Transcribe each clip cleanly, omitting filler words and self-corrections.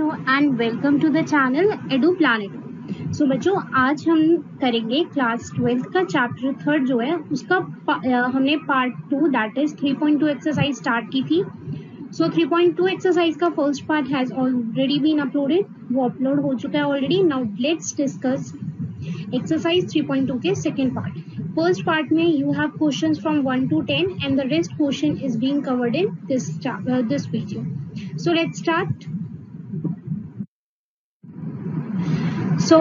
Hello and welcome to the channel Edu Planet. So बच्चों, आज हम करेंगे क्लास 12th का चैप्टर 3 जो है उसका हमने part 2 that is 3.2 exercise start की थी। सो 3.2 एक्सरसाइज का first part has already been uploaded, वो अपलोड हो चुका है already. Now let's discuss exercise 3.2 के सेकेंड पार्ट। फर्स्ट पार्ट में you have questions from 1 to 10 and the rest question is being covered in this video. So let's start. So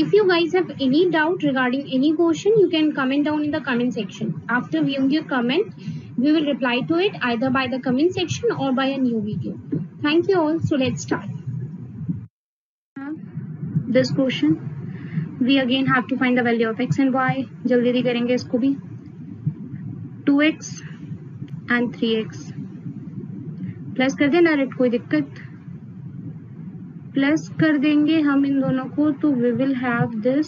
if you guys have any doubt regarding any question, you can comment down in the comment section. After viewing your comment, we will reply to it either by the comment section or by a new video. Thank you all. So let's start this question. We again have to find the value of x and y. जल्दी करेंगे इसको भी। 2x and 3x plus कर देना, direct कोई दिक्कत। Plus कर देंगे हम इन दोनों को, तो वी विल हैव दिस।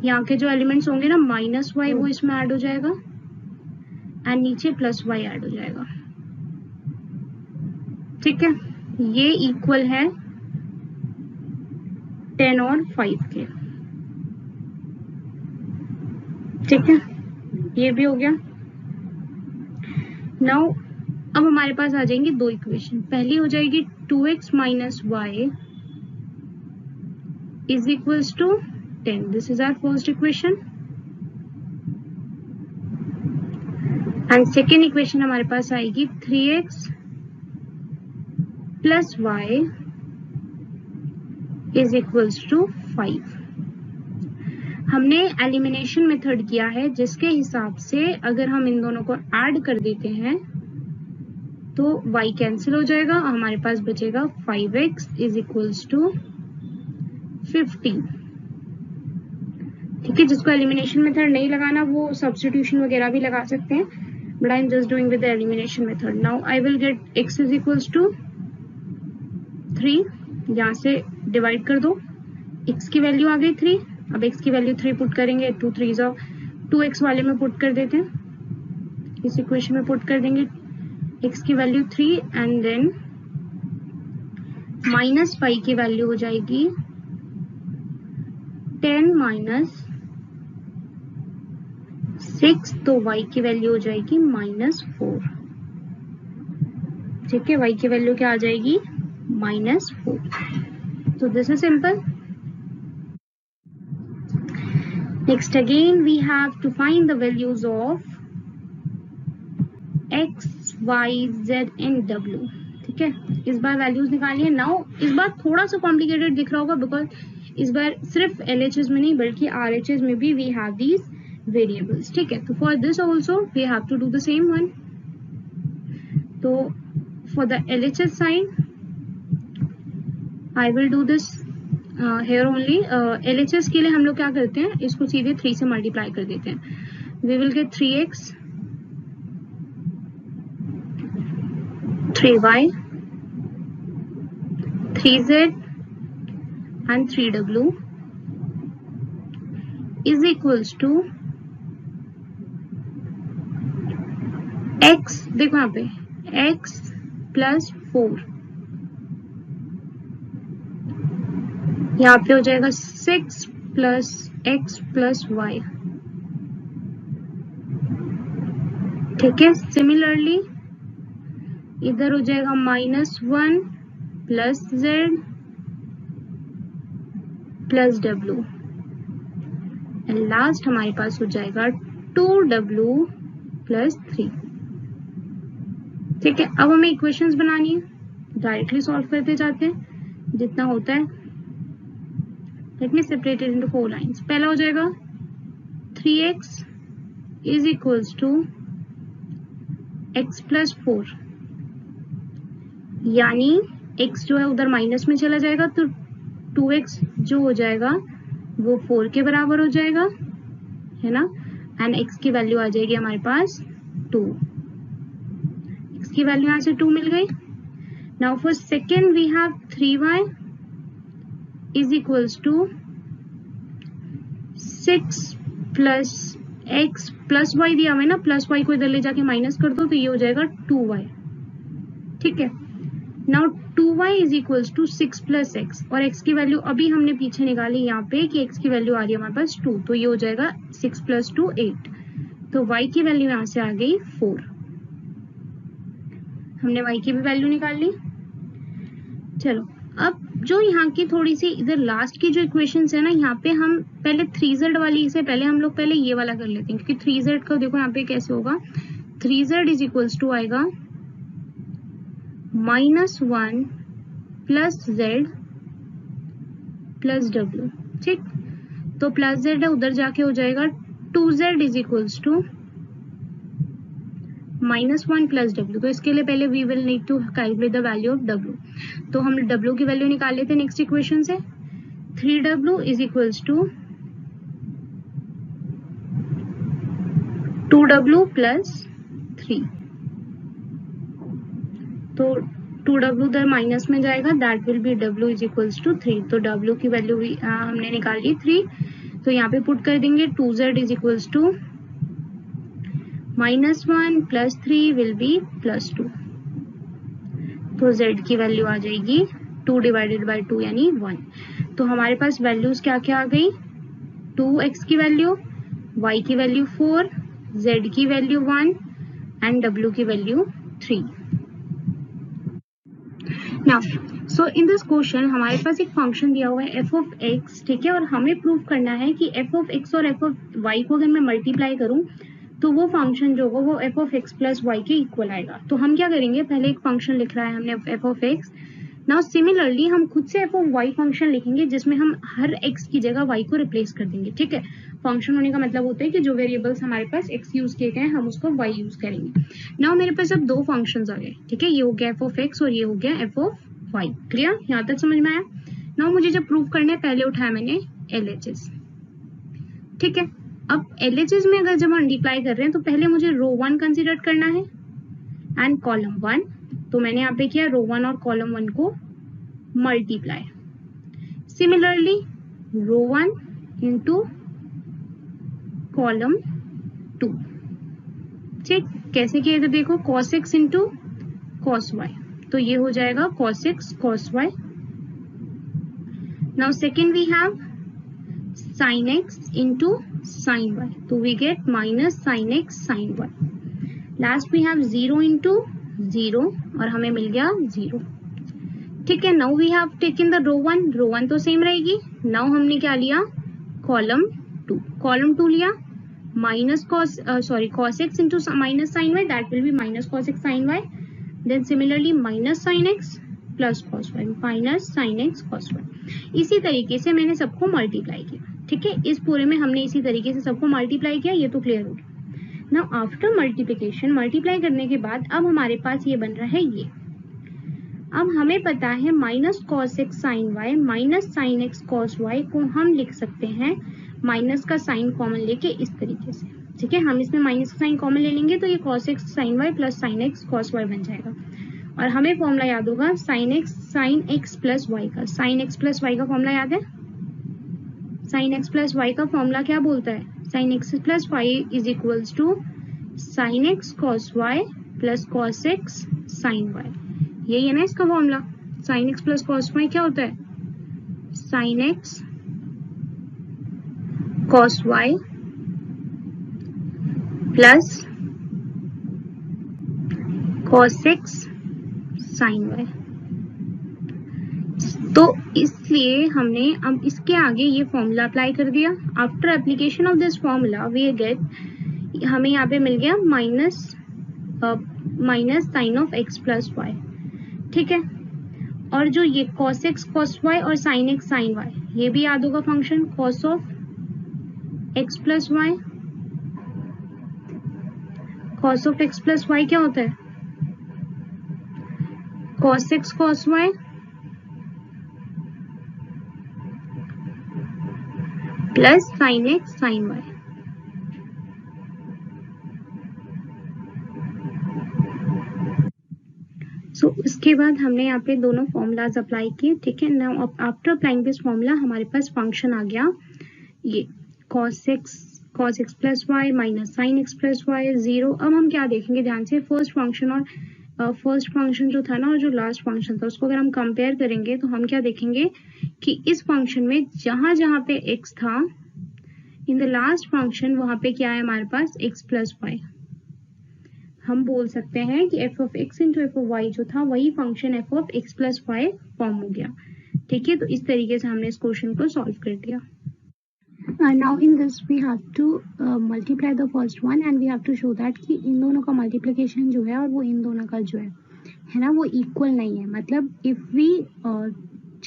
यहाँ के जो एलिमेंट्स होंगे ना माइनस वाई, वो इसमें ऐड हो जाएगा एंड नीचे प्लस वाई ऐड हो जाएगा। ठीक है, ये इक्वल है 10 और 5 के। ठीक है, ये भी हो गया। नाउ अब हमारे पास आ जाएंगी दो इक्वेशन। पहली हो जाएगी 2x minus y is equals to 10। This is our first equation. And second equation हमारे पास आएगी 3x plus y is equals to 5। हमने एलिमिनेशन मेथड किया है, जिसके हिसाब से अगर हम इन दोनों को ऐड कर देते हैं तो y कैंसिल हो जाएगा और हमारे पास बचेगा 5x इज इक्वल्स टू 15। ठीक है, जिसको एलिमिनेशन मेथड नहीं लगाना वो सब्स्टिट्यूशन वगैरह भी लगा सकते हैं, but I am just doing with the elimination method. Now I will get x is equals to 3। यहाँ से डिवाइड कर दो, x की वैल्यू आ गई 3। अब x की वैल्यू 3 पुट करेंगे, 2 3 2x वाले में पुट कर देते हैं, इस इक्वेशन में पुट कर देंगे x की वैल्यू 3 एंड देन माइनस 5 की वैल्यू हो जाएगी 10 माइनस 6, तो y की वैल्यू हो जाएगी -4। ठीक है, y की वैल्यू क्या आ जाएगी -4। तो this is simple. Next again we have to find the values of x, y, z and w। ठीक है, इस बार वैल्यूज निकालिए। नाउ इस बार थोड़ा सा कॉम्प्लिकेटेड दिख रहा होगा, बिकॉज इस बार सिर्फ LHS में नहीं बल्कि RHS में भी वी हैव दीज वेरिएबल्स। ठीक है, तो for this also we have to do the same one. तो for the LHS side I will do this here only. LHS के लिए हम लोग क्या करते हैं, इसको सीधे 3 से मल्टीप्लाई कर देते हैं। We will get 3x 3y 3z and 3w is equals to x। देखो यहाँ पे x प्लस 4, यहाँ पे हो जाएगा 6 प्लस x प्लस y। ठीक है, सिमिलरली इधर हो जाएगा -1 plus z plus w and last हमारे पास हो जाएगा 2w प्लस 3। ठीक है, अब हमें इक्वेशंस बनानी है, डायरेक्टली सॉल्व करते जाते हैं जितना होता है। Let me separate it into 4 lines. पहला हो जाएगा 3x is equals to x plus 4, यानी x जो है उधर माइनस में चला जाएगा, तो 2x जो हो जाएगा वो 4 के बराबर हो जाएगा, है ना। एंड x की वैल्यू आ जाएगी हमारे पास 2। x की वैल्यू यहाँ से 2 मिल गई। Now for second we have 3y is equals to 6 plus x plus y दिया हुआ है ना, प्लस y को इधर ले जाके माइनस कर दो, तो ये हो जाएगा 2y। ठीक है, now 2 2y is equals to 6 plus x, और x की वैल्यू अभी हमने पीछे निकाली यहाँ पे कि x की वैल्यू आ रही है हमारे पास 2, तो ये हो जाएगा 6 प्लस 2 8, तो y की वैल्यू यहाँ से आ गई 4। हमने y की भी वैल्यू निकाल ली। चलो अब जो यहाँ की थोड़ी सी इधर लास्ट की जो इक्वेशंस है ना, यहाँ पे हम पहले 3z वाली से पहले हम लोग पहले ये वाला कर लेते हैं, क्योंकि 3z का देखो यहाँ पे कैसे होगा, 3z इज इक्वल्स टू आएगा -1 प्लस z प्लस w, ठीक, तो प्लस z है उधर जाके हो जाएगा 2z is equals to -1 plus w, तो इसके लिए पहले we will need to calculate the value of w, तो हम w की वैल्यू निकाल लेते हैं नेक्स्ट इक्वेशन से। 3w is equals to 2w plus 3, तो 2w उधर माइनस में जाएगा, that will be w is equals to 3, तो w की वैल्यू हमने निकाल ली 3, तो यहाँ पे पुट कर देंगे 2z is equals to -1 plus 3 will be plus 2, तो z की वैल्यू आ जाएगी 2 डिवाइडेड बाई 2 यानी 1। तो हमारे पास वैल्यूज क्या क्या आ गई, 2x की वैल्यू, y की वैल्यू 4, z की वैल्यू 1 एंड w की value 3। Now so in this question हमारे पास एक फंक्शन दिया हुआ है f ऑफ x, ठीक है, और हमें प्रूव करना है कि f ऑफ x और f ऑफ y को अगर मैं मल्टीप्लाई करूं तो वो फंक्शन जो होगा वो f of x plus y के इक्वल आएगा। तो हम क्या करेंगे, पहले एक फंक्शन लिख रहा है हमने f of x, now similarly हम खुद से f ऑफ y फंक्शन लिखेंगे जिसमें हम हर x की जगह y को रिप्लेस कर देंगे, ठीक है। फंक्शन होने का मतलब होता है कि जो वेरिएबल्स हमारे पास x यूज किए गए हम उसको y यूज करेंगे। नाउ मेरे पास अब दो फंक्शंस आ गए, ठीक है, ये हो गया f ऑफ x और ये हो गया f ऑफ y। क्लियर, यहाँ तक समझ में आया। नाउ मुझे जब प्रूव करना है पहले उठाया मैंने LHS, ठीक है। अब LHS में अगर जब मल्टीप्लाई कर रहे हैं तो पहले मुझे रो 1 कंसीडर करना है एंड कॉलम 1, तो मैंने यहाँ पे किया रो 1 और कॉलम 1 को मल्टीप्लाई। सिमिलरली रो 1 इंटू कॉलम 2, ठीक, कैसे किया था देखो, cos x into cos y, तो ये हो जाएगा cos x cos y। Now second we have sin x into sin y, तो we get minus sin x sin y। Last we have 0 into 0 और हमें मिल गया 0, ठीक है। now we have taken the row 1 तो सेम रहेगी। now हमने क्या लिया, कॉलम 2 लिया, minus cos x into minus sin y, that will be minus cos x sin y, then similarly minus sin x plus cos y, minus sin x cos y। इसी तरीके से मैंने सबको मल्टीप्लाई किया, ठीक है, इस पूरे में हमने इसी तरीके से सबको मल्टीप्लाई किया, ये तो क्लियर हो गया। नाउ आफ्टर मल्टीप्लिकेशन, मल्टीप्लाई करने के बाद अब हमारे पास ये बन रहा है ये, अब हमें पता है minus cos x sine y minus sine x cos y को हम लिख सकते हैं माइनस का साइन कॉमन लेके इस तरीके से, ठीक है। हम इसमें माइनस का साइन कॉमन ले लेंगे तो ये cos x sine y plus sine x cos y बन जाएगा, और हमें फॉर्मूला याद होगा साइन एक्स प्लस वाई का, साइन एक्स प्लस वाई का फॉर्मूला याद है, साइन एक्स प्लस वाई का फॉर्मूला क्या बोलता है, sine x plus y is equals to sine x cos y plus cos x sine y, यही है ना इसका formula. Sine x plus cos y क्या होता है, sine x cos y plus cos x sine y. तो इसलिए हमने अब इसके आगे ये फॉर्मूला अप्लाई कर दिया। After application of this formula we get, हमें यहाँ पे मिल गया minus sine of x plus y, ठीक है। और जो ये cos x cos y और sin x sin y, ये भी याद होगा function cos of x plus y, cos of x plus y क्या होता है, cos x cos y plus sin x sin y। So इसके बाद हमने यहाँ पे दोनों फॉर्मूलाज अप्लाई किए, ठीक है। Now after applying this formula हमारे पास फंक्शन आ गया ये cos x plus y minus sine x plus y 0। अब हम क्या देखेंगे ध्यान से, फर्स्ट फंक्शन और फर्स्ट फंक्शन जो था ना और जो लास्ट फंक्शन था उसको अगर हम कंपेयर करेंगे तो हम क्या देखेंगे कि इस फंक्शन में जहां जहां पे x था इन द लास्ट फंक्शन वहां पे क्या है हमारे पास x प्लस वाई। हम बोल सकते हैं कि f of x into f of y जो था वही function f of x plus y form हो गया। ठीक है, तो इस तरीके से हमने इस क्वेश्चन को सॉल्व कर दिया। Now in this we have to multiply the first one and we have to show that कि इन दोनों का multiplication जो है और वो इन दोनों का जो है ना वो इक्वल नहीं है। मतलब if we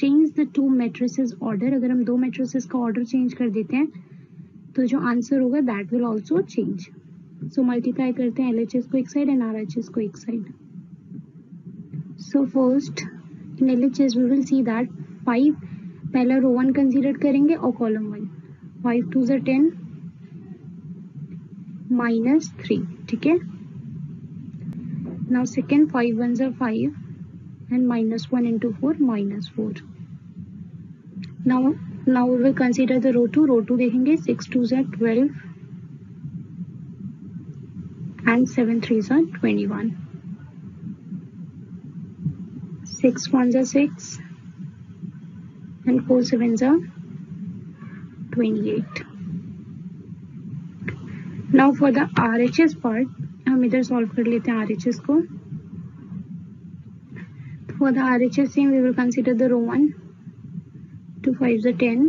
change the two matrices order, अगर हम दो matrices का order change कर देते हैं तो जो आंसर होगा that will also change. So multiply करते हैं LHS को एक साइड and RHS को एक side. So first in LHS we will see that 5 पहला रो 1 कंसीडर करेंगे और कॉलम 1 5 2 are 10 minus 3, ठीक है। Now second 5 1s are 5 and minus 1 into 4 minus 4. Now we will consider the row 2 देखेंगे 6 2s are 12 and 7 3s are 21. 6 1s are 6 and 4 7s are 28. Now for the RHS part हम इधर solve कर लेते हैं RHS को। For the RHS same we will consider the row 1 2 5s are 10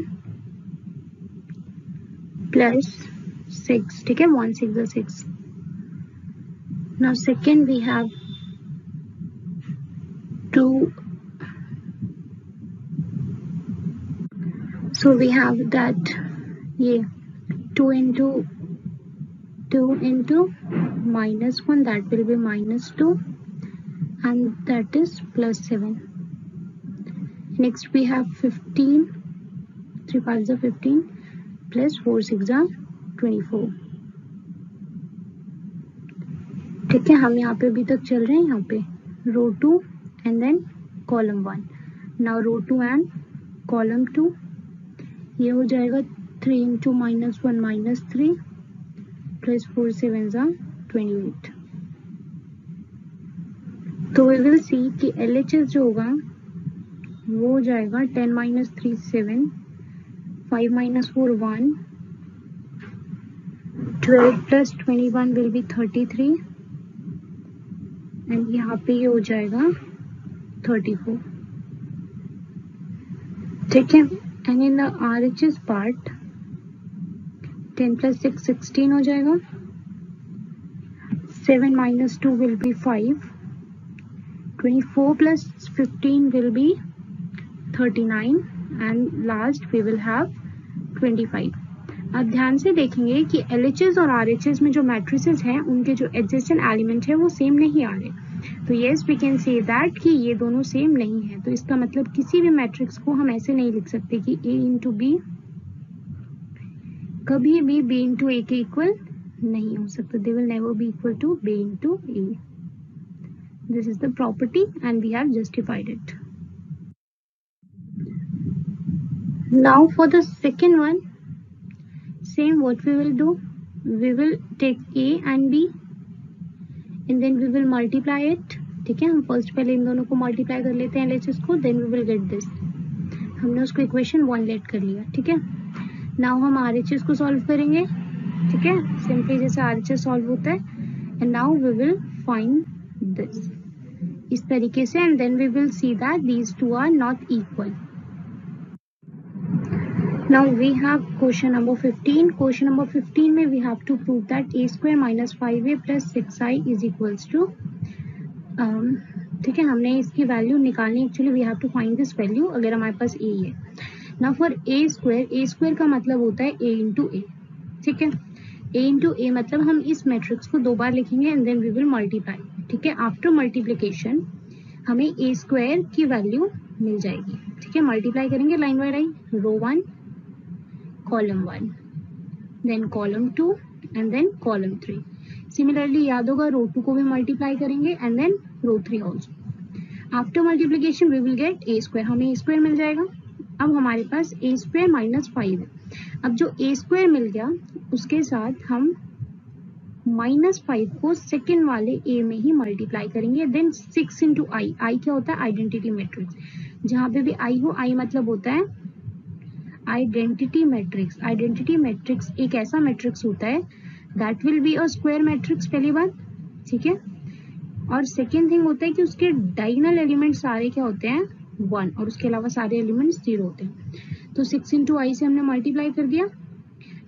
plus 6, ठीक है 1 6 are 6. Now second we have 2, so we have that ये 2 into minus 1 that will be minus 2 and that is plus 7. Next we have 15 3 5s are 15 plus 4 6 are 24, ठीक है। हम यहाँ पे अभी तक चल रहे हैं यहाँ पे रो 2 and then column 1. now row 2 and column 2 ये हो जाएगा 3 into minus 1 minus 3 plus 4 7s are 28. तो we will see कि LHS जो होगा वो हो जाएगा 10 minus 3 7 5 minus 4 1 12 plus 21 will be 33 and यहाँ पे ये हो जाएगा 34, ठीक है। and in the RHS part 10 plus 6 16 हो जाएगा 7 minus 2 will be 5 24 plus 15 will be 39 and last we will have 25. अब ध्यान से देखेंगे कि LHS और RHS में जो मैट्रिसेस हैं उनके जो एडजेसेंट एलिमेंट है वो सेम नहीं आ रहे। तो yes we can say that कि ये दोनों सेम नहीं है। तो इसका मतलब किसी भी मैट्रिक्स को हम ऐसे नहीं लिख सकते कि A इंटू बी कभी भी B इंटू ए के इक्वल नहीं हो सकता। They will never be equal to B into a. This is the property and we have justified it. Now for the second one same what we will do, we will take A and B and then we will multiply it, ठीक है। हम first पहले इन दोनों को multiply कर लेते हैं LHS को, then we will get this। हमने उसको इक्वेशन 1 लेट कर लिया, ठीक है। नाउ हम RHS को सॉल्व करेंगे, ठीक है, सिंपली जैसे RHS सॉल्व होता है। And now we will find this इस तरीके से and then we will see that these two are not equal. Now we have question number 15. Question number 15 में we have to prove that a square minus 5a plus 6i is equals to, ठीक है, हमने इसकी value निकालनी। Actually we have to find this value अगर हमारे पास a है। नाउ फॉर a स्क्वायर का मतलब होता है a इंटू ए, ठीक है। a इंटू ए मतलब हम इस मैट्रिक्स को 2 बार लिखेंगे and then we will multiply, ठीक है। आफ्टर मल्टीप्लिकेशन हमें a स्क्वायर की वैल्यू मिल जाएगी, ठीक है। मल्टीप्लाई करेंगे line by line, row 1 column 1 then column 2 and then column 3. Similarly याद होगा रो 2 को भी मल्टीप्लाई करेंगे and then row 3 also. After multiplication we will get a square, हमें a square मिल जाएगा। अब हमारे पास a square minus 5 है। अब जो a square मिल गया उसके साथ हम -5 को सेकेंड वाले ए में ही मल्टीप्लाई करेंगे, देन 6 इंटू आई। आई क्या होता है? Identity matrix. जहां पे भी आई हो, आई मतलब होता है आइडेंटिटी मैट्रिक्स। आइडेंटिटी मैट्रिक्स एक ऐसा मैट्रिक्स होता है that will be a square matrix, पहली बात, ठीक है। और सेकेंड थिंग होता है कि उसके डायगोनल एलिमेंट सारे क्या होते हैं? 1, और उसके अलावा सारे एलिमेंट्स 0 होते हैं। तो 6 इंटू आई से हमने मल्टीप्लाई कर दिया।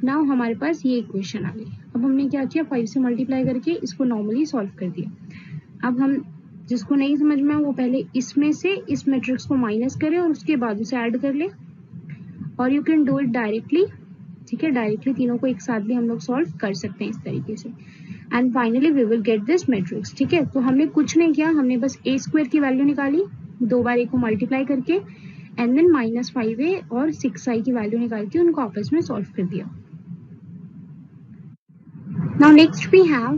नाउ हमारे पास ये इक्वेशन आ गई। अब हमने क्या किया? 5 से मल्टीप्लाई करके इसको नॉर्मली सॉल्व कर दिया। अब हम जिसको नहीं समझ में वो पहले इसमें से इस मैट्रिक्स को माइनस करे और उसके बाद उसे ऐड कर ले, और you can do it directly, ठीक है। डायरेक्टली तीनों को एक साथ भी हम लोग सॉल्व कर सकते हैं इस तरीके से, and finally we will get this matrix, ठीक है। तो हमने कुछ नहीं किया, हमने बस ए स्क्वायर की वैल्यू निकाली, 2 बार ए को मल्टीप्लाई करके, एंड देन -5a और 6i की वैल्यू निकाल के उनको आपस में सॉल्व कर दिया। Now next we have,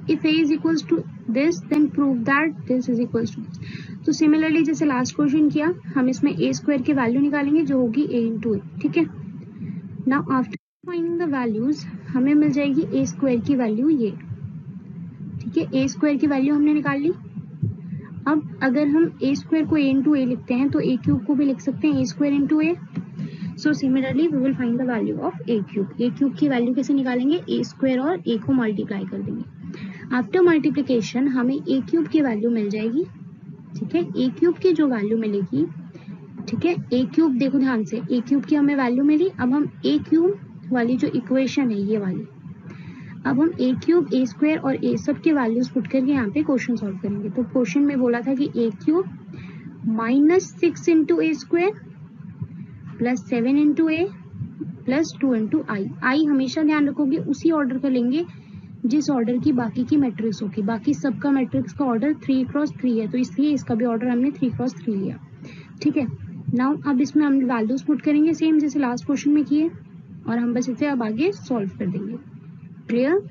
if a is equals to this, then prove that this is equals to this. तो सिमिलरली जैसे लास्ट क्वेश्चन किया, हम इसमें a स्क्वायर की वैल्यू निकालेंगे जो होगी a इंटू ए, ठीक है। Now after finding the values हमें मिल जाएगी a स्क्वायर की वैल्यू ये, ठीक है। a स्क्वायर की वैल्यू हमने निकाल ली। अब अगर हम a स्क्वायर को a इंटू ए लिखते हैं तो a क्यूब को भी लिख सकते हैं a square into a. So similarly we will find the value of a cube. a cube की वैल्यू कैसे निकालेंगे? a स्क्वायर और a को मल्टीप्लाई कर देंगे। आफ्टर मल्टीप्लिकेशन हमें a क्यूब की वैल्यू मिल जाएगी, ठीक है। a क्यूब की जो वैल्यू मिलेगी, ठीक है, a क्यूब देखो ध्यान से, a क्यूब की हमें वैल्यू मिली। अब हम a क्यूब वाली जो इक्वेशन है ये वाली, अब हम a क्यूब, a स्क्वायर और a सब के वैल्यूज पुट करके यहाँ पे क्वेश्चन सॉल्व करेंगे। तो क्वेश्चन में बोला था कि a cube -6 into a square plus 7 into a plus 2 into I. I हमेशा ध्यान रखोगे उसी ऑर्डर का लेंगे जिस ऑर्डर की बाकी की मैट्रिक्स होगी। बाकी सबका मैट्रिक्स का ऑर्डर 3x3 है, तो इसलिए इसका भी ऑर्डर हमने 3x3 लिया, ठीक है। नाउ अब इसमें हम वैल्यूज पुट करेंगे सेम जैसे लास्ट क्वेश्चन में किए, और हम बस इसे अब आगे सॉल्व कर देंगे। क्लियर?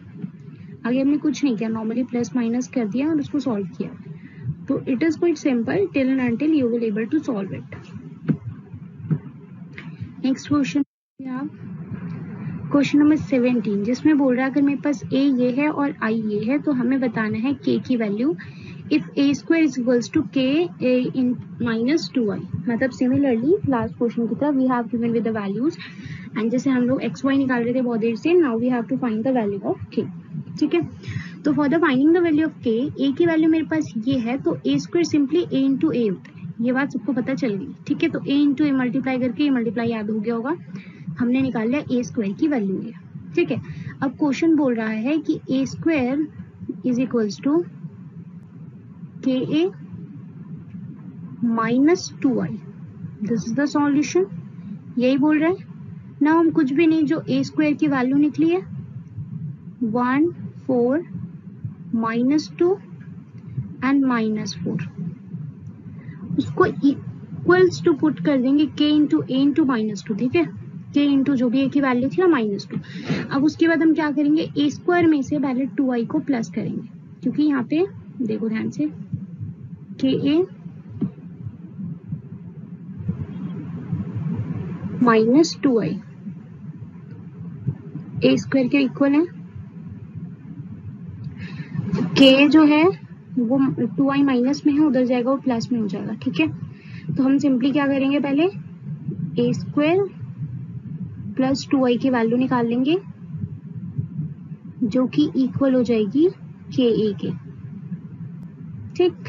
आगे हमने कुछ नहीं किया, नॉर्मली प्लस माइनस कर दिया और उसको सॉल्व किया। तो it is quite simple till and until you will able to solve it. Next question question number 17, जिसमें बोल रहा है अगर मेरे पास a ये है और i ये है तो हमें बताना है k की value if a square is equals to k in -2i। मतलब सिमिलरली लास्ट क्वेश्चन की तरह we have given with the values, and जैसे हम लोग x y निकाल रहे थे बहुत देर से, now we have to find the value of k, ठीक है। तो for the finding the value of k, a की वैल्यू मेरे पास ये है तो a square simply a into a होता है, ये बात सबको पता चल गई, ठीक है। तो a इंटू ए मल्टीप्लाई करके, ये मल्टीप्लाई याद हो गया होगा, हमने निकाल लिया a स्क्वायर की वैल्यू है, ठीक है। अब क्वेश्चन बोल रहा है कि a square is equals to ka -2i, this is the solution, यही बोल रहा है ना। हम कुछ भी नहीं, जो a स्क्वायर की वैल्यू निकली है 1 4 -2 एंड -4, उसको इक्वल्स टू पुट कर देंगे k इंटू a इंटू -2, ठीक है। k इंटू जो भी a की वैल्यू थी ना -2। अब उसके बाद हम क्या करेंगे, a स्क्वायर में से पहले 2i को प्लस करेंगे, क्योंकि यहाँ पे देखो ध्यान से ka -2i a स्क्वायर के इक्वल है। k जो है वो 2i माइनस में है, उधर जाएगा वो प्लस में हो जाएगा, ठीक है। तो हम सिंपली क्या करेंगे, पहले a स्क्वायर प्लस 2i की वैल्यू निकाल लेंगे जो कि इक्वल हो जाएगी ka के, ठीक।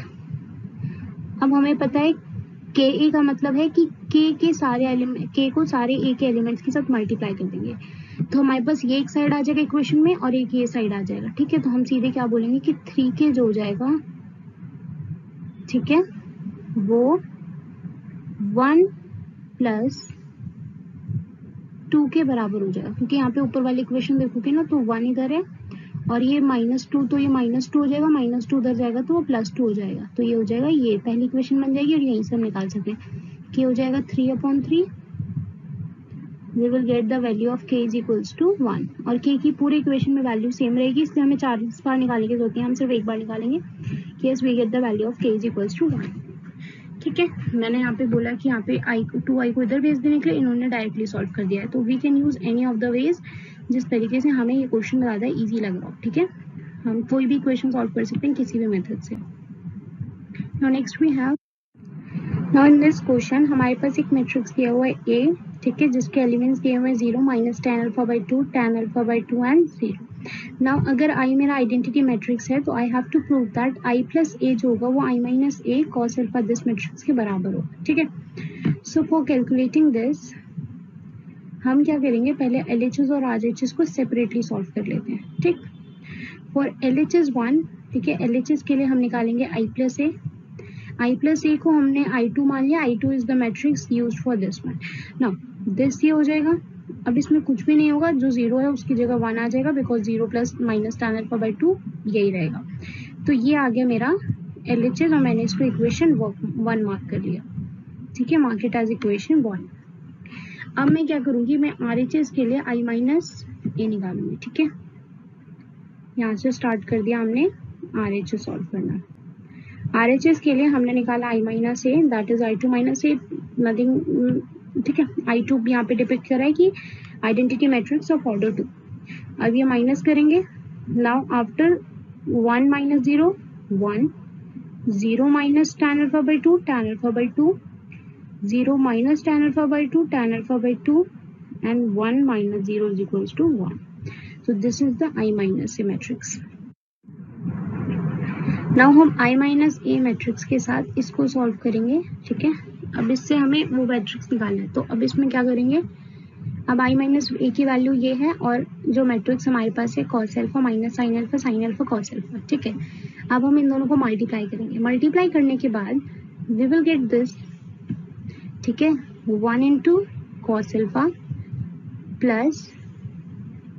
अब हमें पता है ka का मतलब है कि k के सारे एलिमेंट, k को सारे a के एलिमेंट्स के साथ मल्टीप्लाई कर देंगे, तो हमारे पास ये एक साइड आ जाएगा इक्वेशन में और एक ये साइड आ जाएगा, ठीक है। तो हम सीधे क्या बोलेंगे कि 3k जो हो जाएगा, ठीक है, वो 1 प्लस 2 के बराबर हो जाएगा, क्योंकि यहाँ पे ऊपर वाली इक्वेशन देखोगे ना तो 1 इधर है और ये -2, तो ये -2 हो जाएगा, -2 उधर जाएगा तो वो +2 हो जाएगा, तो ये हो जाएगा, ये पहली इक्वेशन बन जाएगी और यहीं से हम निकाल सकते हैं k हो जाएगा 3/3, we will get the value of k is equals to 1, और k की पूरी इक्वेशन में वैल्यू सेम रहेगी, इसलिए हमें 4 बार निकालने की जरूरत है, हम सिर्फ एक बार निकालेंगे। Yes, we get the value of k is equals to 1, ठीक है। मैंने यहाँ पे बोला कि यहाँ पे 2i को इधर भेज देने के लिए इन्होंने डायरेक्टली सॉल्व कर दिया है, तो we can use any of the ways जिस तरीके से हमें ये क्वेश्चन ज़्यादा इजी लग रहा हो, ठीक है। हम कोई भी इक्वेशन सॉल्व कर सकते हैं किसी भी मेथड से। Now next we have, now in this question हमारे पास एक मैट्रिक्स दिया हुआ है ए, ठीक है, जिसके एलिमेंट्स दिए हुए हैं 0 minus tan alpha by 2, tan alpha by 2 and 0। Now अगर आई मेरा आइडेंटिटी मैट्रिक्स है तो I have to prove that I plus A जो होगा वो I minus A cos alpha this matrix के बराबर होगा, ठीक है। सो फॉर कैलकुलेटिंग दिस हम क्या करेंगे, पहले LHS और RHS को सेपरेटली सॉल्व कर लेते हैं, ठीक। फॉर LHS 1, ठीक है, LHS के लिए हम निकालेंगे आई प्लस ए, आई प्लस ए को हमने I2 मान लिया, I2 is the matrix used for this one. Now this ये हो जाएगा, अब इसमें कुछ भी नहीं होगा, जो 0 है उसकी जगह 1 आ जाएगा, because 0 plus minus tan alpha by 2 यही रहेगा। तो ये आ गया मेरा LHS और मैंने इसको इक्वेशन 1 मार्क कर लिया, ठीक है, मार्क इट एज इक्वेशन 1। अब मैं क्या करूंगी, मैं RHS के लिए I माइनस ए निकालूंगी, ठीक है। यहाँ से स्टार्ट कर दिया हमने RHS सॉल्व करना। RHS के लिए हमने निकाला I minus A, that is I2 minus A, nothing, ठीक है। I2 यहाँ पे डिपिक्ट करा है कि आइडेंटिटी मैट्रिक्स ऑफ ऑर्डर 2। अब ये माइनस करेंगे, now after 1 minus 0 1, 0 minus tan alpha by 2, tan alpha by 2, 0 minus tan alpha by 2, tan alpha by 2, and 1 minus 0 is equals to 1. So this is the I minus A matrix. Now हम I minus A matrix के साथ इसको solve करेंगे, ठीक है। अब इससे हमें वो मैट्रिक्स निकालना है, तो अब इसमें क्या करेंगे, अब I माइनस A की वैल्यू ये है और जो मैट्रिक्स हमारे पास है cos alpha minus sine alpha, sine alpha cos alpha, ठीक है। अब हम इन दोनों को मल्टीप्लाई करेंगे, मल्टीप्लाई करने के बाद वी विल गेट दिस, ठीक है, 1 into cos alpha plus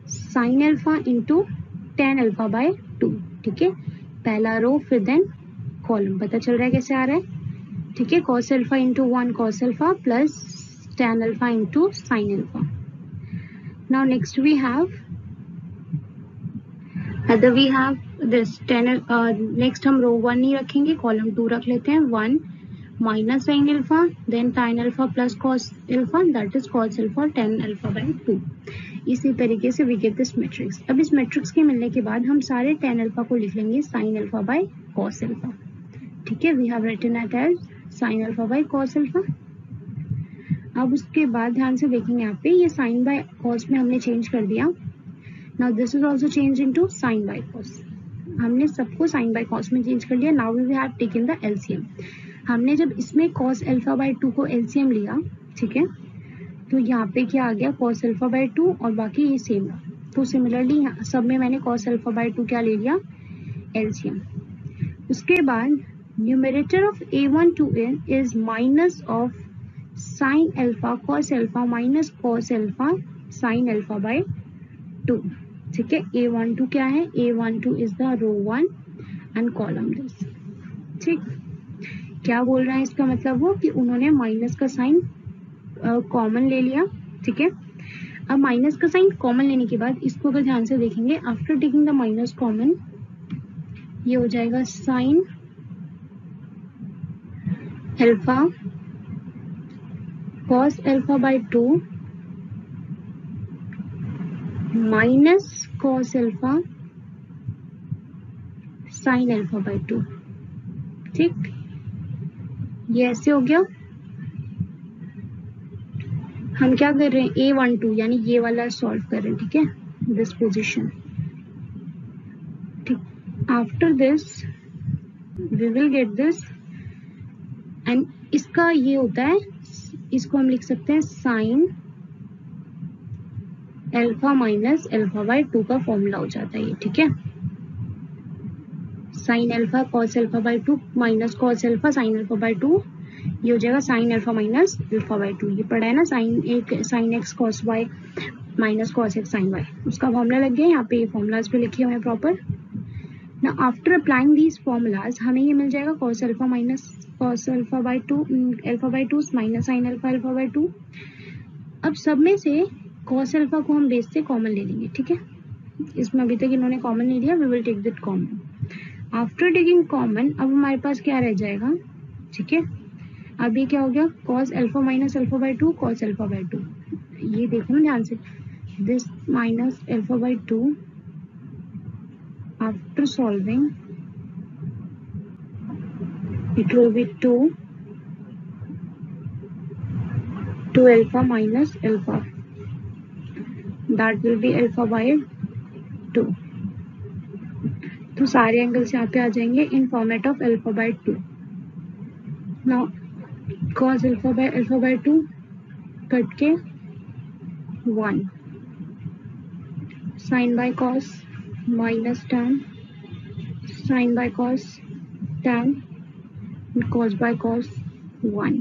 sine alpha into tan alpha by 2, ठीक है। पहला रो फिर देन कॉलम, पता चल रहा है कैसे आ रहा है, ठीक है। Cos alpha into 1 cos alpha plus tan alpha into sine alpha. Now next we have other, we have this tan, next हम रो 1 नहीं रखेंगे, कॉलम 2 रख लेते हैं, 1 माइनस साइन अल्फा देन टाइन alpha plus cos alpha, that is cos alpha tan alpha by 2। इसी तरीके से वी गेट दिस मैट्रिक्स। अब इस मैट्रिक्स के मिलने के बाद हम सारे टेन अल्फा को लिख लेंगे sine alpha by cos alpha, ठीक है। We have written it as sine alpha by cos alpha. अब उसके बाद ध्यान से देखेंगे, यहाँ पे ये साइन बाय कॉस में हमने चेंज कर दिया। Now this is also change into sine by cos, हमने सबको साइन बाय कॉस में चेंज कर लिया। Now we have taken the LCM. हमने जब इसमें cos अल्फा बाई 2 को एलसीएम लिया, ठीक है, तो यहाँ पे क्या आ गया, cos अल्फा बाई 2 और बाकी ये सेम रहा। तो सिमिलरली सब में मैंने cos अल्फा बाई 2 क्या ले लिया, एलसीएम। उसके बाद numerator of a1 to n is minus of sine alpha cos alpha minus cos alpha sine alpha by 2, ठीक है। a12 क्या है, a12 is the row 1 and column this, ठीक। क्या बोल रहा है, इसका मतलब वो कि उन्होंने माइनस का साइन कॉमन ले लिया, ठीक है। अब माइनस का साइन कॉमन लेने के बाद इसको अगर ध्यान से देखेंगे, after taking the minus common ये हो जाएगा sine alpha cos alpha by 2 minus cos alpha sine alpha by 2, ठीक। ये ऐसे हो गया। हम क्या कर रहे हैं, a12 यानी ये वाला सॉल्व कर रहे हैं, ठीक है, दिस पोजीशन, ठीक। After this we will get this and इसका ये होता है, इसको हम लिख सकते हैं sine alpha minus alpha by 2 का फॉर्मूला हो जाता है ये, ठीक है। Sine alpha cos alpha by 2 minus cos alpha sine alpha by 2, ये हो जाएगा sine alpha minus alpha by 2। ये पढ़ा है ना, sine x cos y minus cos x sine Y, उसका फॉर्मूला लग गया। यहाँ पे ये फॉर्मूलाज पे लिखे हुए हैं प्रॉपर। ना आफ्टर अप्लाइंग दीज फॉर्मूलाज हमें ये मिल जाएगा cos alpha minus cos alpha by 2 alpha by 2 minus sine alpha alpha by 2। अब सब में से कॉस अल्फा को हम बेस से कॉमन ले लेंगे, ठीक है। इसमें अभी तक इन्होंने कॉमन नहीं लिया, we will take that common. After taking common अब हमारे पास क्या रह जाएगा, ठीक है। अब ये क्या हो गया, cos alpha minus alpha by 2 cos alpha by 2। ये देखो ना ध्यान से, this minus alpha by 2 after solving it will be 2 alpha minus alpha, that will be alpha by 2. तो सारे एंगल्स यहाँ पे आ जाएंगे in format of alpha by 2. Now cos alpha by 2 cut के 1, sin by cos minus tan, sin by cos tan, and cos by cos 1.